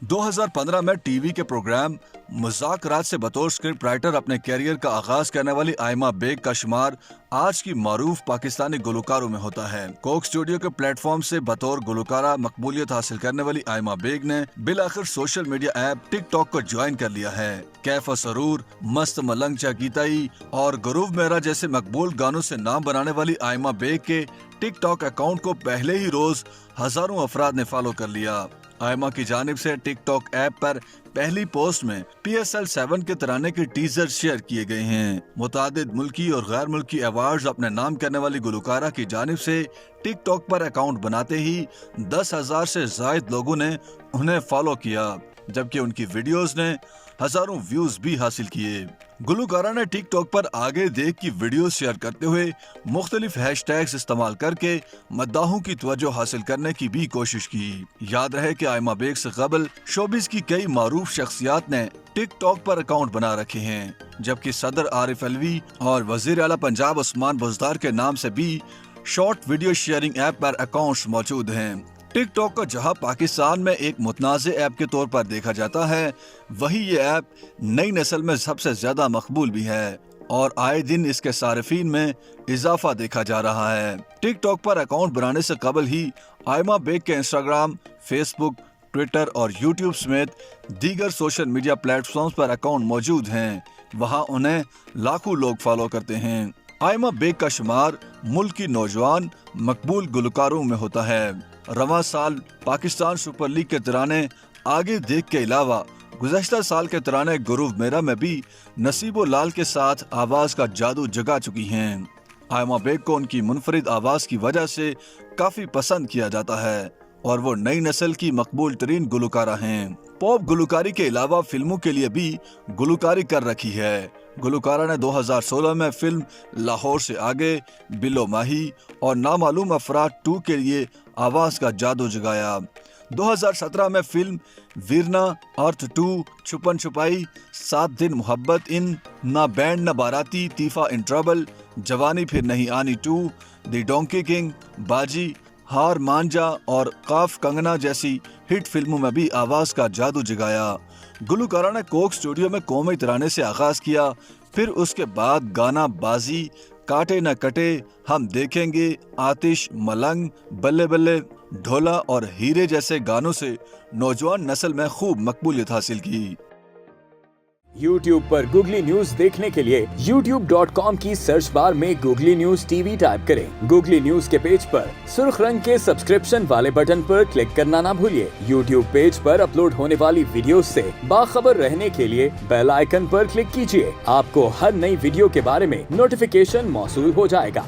2015 में टीवी के प्रोग्राम मुज़ाकरात से बतौर स्क्रिप्ट राइटर अपने कैरियर का आगाज करने वाली आयमा बेग का शुमार आज की मारूफ पाकिस्तानी गुलकारों में होता है। कोक स्टूडियो के प्लेटफॉर्म से बतौर गुलकारा मकबूलियत हासिल करने वाली आयमा बेग ने बिलाखिर सोशल मीडिया ऐप टिकटॉक को ज्वाइन कर लिया है। कैफ सरूर, मस्त मलंग चाकीताई और गुरूव मेरा जैसे मकबूल गानों से नाम बनाने वाली आयमा बेग के टिकटॉक अकाउंट को पहले ही रोज हजारों अफराद ने फॉलो कर लिया। आयमा की जानिब से टिकटॉक ऐप पर पहली पोस्ट में PSL 7 के तराने के टीजर शेयर किए गए हैं। मुतादिद मुल्की और गैर मुल्की अवार्ड्स अपने नाम करने वाली गुलकारा की जानिब से टिकटॉक पर अकाउंट बनाते ही 10,000 से जायद लोगों ने उन्हें फॉलो किया, जबकि उनकी वीडियोस ने हजारों व्यूज भी हासिल किए। गुलकारा ने टिकटॉक पर आगे देख की वीडियो शेयर करते हुए मुख्तलिफ हैशटैग्स इस्तेमाल करके मद्दाहों की तवज्जो हासिल करने की भी कोशिश की। याद रहे कि आयमा बेग से कबल शोबिस की कई मारूफ शख्सियात ने टिकटॉक पर अकाउंट बना रखे हैं, जबकि सदर आरिफ अलवी और वजीर आला पंजाब उस्मान बुज़दार के नाम से भी शॉर्ट वीडियो शेयरिंग ऐप पर अकाउंट्स मौजूद हैं। टिकटॉक को जहां पाकिस्तान में एक मुतनाज़े ऐप के तौर पर देखा जाता है, वही ये ऐप नई नस्ल में सबसे ज्यादा मकबूल भी है और आए दिन इसके सारिफीन में इजाफा देखा जा रहा है। टिकटॉक पर अकाउंट बनाने से कबल ही आयमा बेग के इंस्टाग्राम, फेसबुक, ट्विटर और यूट्यूब समेत दीगर सोशल मीडिया प्लेटफॉर्म्स पर अकाउंट मौजूद हैं। वहां उन्हें लाखों लोग फॉलो करते हैं। आयमा बेग का शुमार मुल्क की नौजवान मकबूल गुलकारों में होता है। रवां साल पाकिस्तान सुपर लीग के तराने आगे देख के अलावा गुज़श्ता साल के तराने गुरूव मेरा में भी नसीबो लाल के साथ आवाज का जादू जगा चुकी हैं। आयमा बेग को उनकी मुनफरिद आवाज की वजह से काफी पसंद किया जाता है और वो नई नस्ल की मकबूल तरीन गुलकारा हैं। पॉप गुलकारी के अलावा फिल्मों के लिए भी गुलकारी कर रखी है। गुलकारा ने 2016 में फिल्म लाहौर से आगे, बिलो माही और नामालूम अफराद 2 के लिए आवाज का जादू जगाया। 2017 में फिल्म वीरना, अर्थ 2, छुपन छुपाई, 7 दिन मोहब्बत इन, ना बैंड ना बाराती, तीफा इन ट्रबल, जवानी फिर नहीं आनी 2, द डोंकी किंग, बाजी, हार मांझा और काफ कंगना जैसी हिट फिल्मों में भी आवाज का जादू जगाया। गुलकारा ने कोक स्टूडियो में कौमी तराने से आगाज किया, फिर उसके बाद गाना बाजी, काटे न कटे, हम देखेंगे, आतिश, मलंग, बल्ले बल्ले, ढोला और हीरे जैसे गानों से नौजवान नस्ल में खूब मकबूलियत हासिल की। YouTube पर गूगली न्यूज देखने के लिए youtube.com की सर्च बार में गूगली न्यूज TV टाइप करें। गूगली न्यूज के पेज पर सुर्ख रंग के सब्सक्रिप्शन वाले बटन पर क्लिक करना ना भूलिए। YouTube पेज पर अपलोड होने वाली वीडियोस से बाखबर रहने के लिए बेल आइकन पर क्लिक कीजिए। आपको हर नई वीडियो के बारे में नोटिफिकेशन मौसूल हो जाएगा।